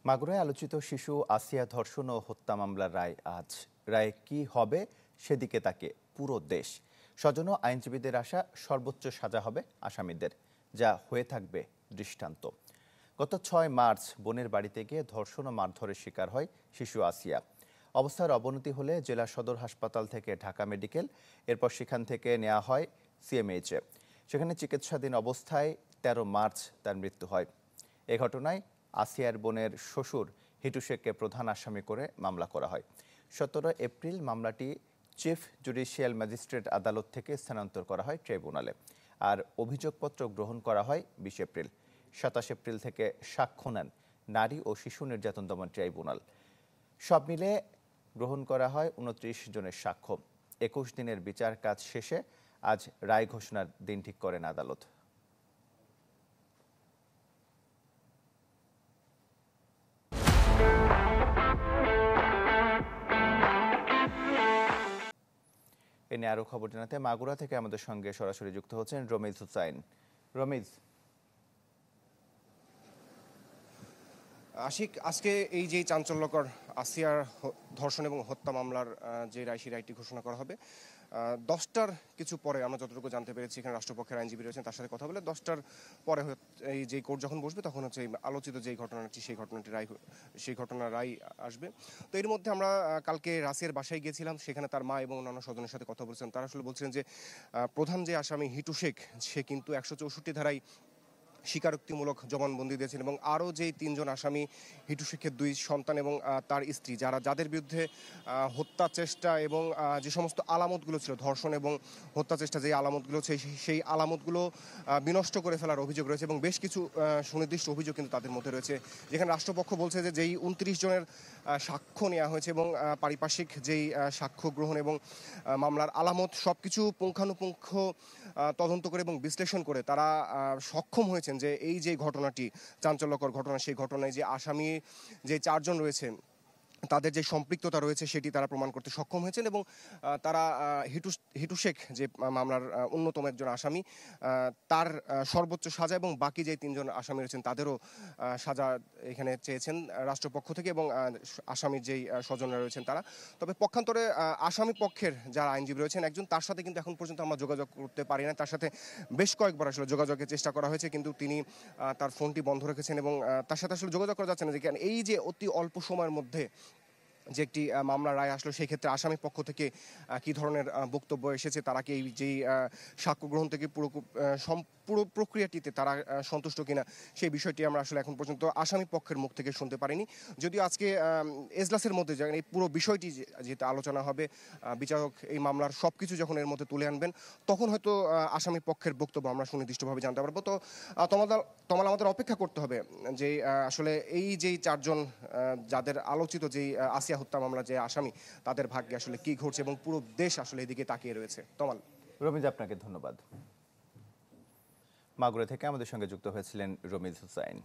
মাগুরায় আলোচিত শিশু আসিয়া ধর্ষণ ও হত্যা মামলার রায় আজ। রায়ে কি হবে সেদিকে তাকে পুরো দেশ। স্বজন ও আইনজীবীদের আশা সর্বোচ্চ সাজা হবে আসামিদের, যা হয়ে থাকবে দৃষ্টান্ত। গত ৬ মার্চ বোনের বাড়িতে গিয়ে ধর্ষণ ও মারধরের শিকার হয় শিশু আসিয়া। অবস্থার অবনতি হলে জেলা সদর হাসপাতাল থেকে ঢাকা মেডিকেল, এরপর সেখান থেকে নেওয়া হয় সিএমএইচে। সেখানে চিকিৎসাধীন অবস্থায় ১৩ মার্চ তার মৃত্যু হয়। এ ঘটনায় আসিয়ার বোনের শ্বশুর হিটু শেখকে প্রধান আসামি করে মামলা করা হয়। ১৭ এপ্রিল মামলাটি চিফ জুডিশিয়াল ম্যাজিস্ট্রেট আদালত থেকে স্থানান্তর করা হয় ট্রাইব্যুনালে। আর অভিযোগপত্র গ্রহণ করা হয় ২০ এপ্রিল। ২৭ এপ্রিল থেকে সাক্ষ্য নেন নারী ও শিশু নির্যাতন দমন ট্রাইব্যুনাল। সব মিলে গ্রহণ করা হয় ২৯ জনের সাক্ষ্য। ২১ দিনের বিচার কাজ শেষে আজ রায় ঘোষণার দিন ঠিক করেন আদালত। এ নিয়ে আরো খবর জানাতে মাগুরা থেকে আমাদের সঙ্গে সরাসরি যুক্ত হচ্ছেন রমিজ হুসাইন। রমিজ, আশিক, আজকে এই যে চাঞ্চল্যকর আসিয়ার ধর্ষণ এবং হত্যা মামলার যে রায়, সেই রায়টি ঘোষণা করা হবে ১০টার কিছু পরে। আমরা যতটুকু জানতে পেরেছি, এখানে রাষ্ট্রপক্ষের আইনজীবী রয়েছেন, তার সাথে কথা বলে ১০টার পরে এই যে কোর্ট যখন বসবে তখন হচ্ছে এই আলোচিত যেই ঘটনাটি, সেই ঘটনার রায় আসবে। তো এর মধ্যে আমরা কালকে রাসিয়ার বাসায় গিয়েছিলাম, সেখানে তার মা এবং অন্যান্য স্বজনের সাথে কথা বলছিলেন। তারা আসলে বলছিলেন যে প্রধান যে আসামি হিটু শেখ, সে কিন্তু ১৬৪ ধারায় স্বীকারোক্তিমূলক জবানবন্দি দিয়েছেন এবং আরও যেই ৩ জন আসামি, হিটু শেখের ২ সন্তান এবং তার স্ত্রী, যাদের বিরুদ্ধে হত্যা চেষ্টা এবং যে সমস্ত আলামতগুলো ছিল, ধর্ষণ এবং হত্যা চেষ্টা যে আলামতগুলো, সেই আলামতগুলো বিনষ্ট করে ফেলার অভিযোগ রয়েছে এবং বেশ কিছু সুনির্দিষ্ট অভিযোগ কিন্তু তাদের মধ্যে রয়েছে। যেখানে রাষ্ট্রপক্ষ বলছে যে যেই ২৯ জনের সাক্ষ্য নেওয়া হয়েছে এবং পারিপার্শ্বিক যেই সাক্ষ্য গ্রহণ এবং মামলার আলামত সব কিছু পুঙ্খানুপুঙ্খ তদন্ত করে এবং বিশ্লেষণ করে তারা সক্ষম হয়েছেন যে এই যে ঘটনাটি, চাঞ্চল্যকর ঘটনা, সেই ঘটনায় যে আসামি যে ৪ জন রয়েছেন, তাদের যে সম্পৃক্ততা রয়েছে সেটি তারা প্রমাণ করতে সক্ষম হয়েছেন এবং তারা হিটু শেখ যে মামলার অন্যতম একজন আসামি, তার সর্বোচ্চ সাজা এবং বাকি যে ৩ জন আসামি রয়েছেন তাদেরও সাজা এখানে চেয়েছেন রাষ্ট্রপক্ষ থেকে এবং আসামির যেই স্বজনরা রয়েছেন তারা। তবে পক্ষান্তরে আসামি পক্ষের যারা আইনজীবী রয়েছেন একজন, তার সাথে কিন্তু এখন পর্যন্ত আমরা যোগাযোগ করতে পারি না। তার সাথে বেশ কয়েকবার আসলে যোগাযোগের চেষ্টা করা হয়েছে, কিন্তু তিনি তার ফোনটি বন্ধ রেখেছেন এবং তার সাথে আসলে যোগাযোগ করা যাচ্ছে না। যে এই যে অতি অল্প সময়ের মধ্যে যে একটি মামলার রায় আসলো, সেই ক্ষেত্রে আসামি পক্ষ থেকে কি ধরনের বক্তব্য এসেছে, তারা কি এই যেই সাক্ষ্য গ্রহণ থেকে পুরো প্রক্রিয়াটিতে তারা সন্তুষ্ট কিনা, সেই বিষয়টি আমরা আসলে এখন পর্যন্ত আসামি পক্ষের মুখ থেকে শুনতে পারিনি। যদিও আজকে এজলাসের মধ্যে এই পুরো বিষয়টি যেটা আলোচনা হবে, বিচারক এই মামলার সব কিছু যখন এর মধ্যে তুলে আনবেন, তখন হয়তো আসামি পক্ষের বক্তব্য আমরা সুনির্দিষ্টভাবে জানতে পারবো। তো তোমার আমাদের অপেক্ষা করতে হবে যে আসলে এই যেই ৪ জন যাদের আলোচিত যেই আসিয়া হত্যা মামলা যে আসামি, তাদের ভাগ্যে আসলে কি ঘটছে এবং পুরো দেশ আসলে এদিকে তাকিয়ে রয়েছে। তমাল। রমিজ, আপনাকে ধন্যবাদ। মাগুরা থেকে আমাদের সঙ্গে যুক্ত হয়েছিলেন রমিজ হুসাইন।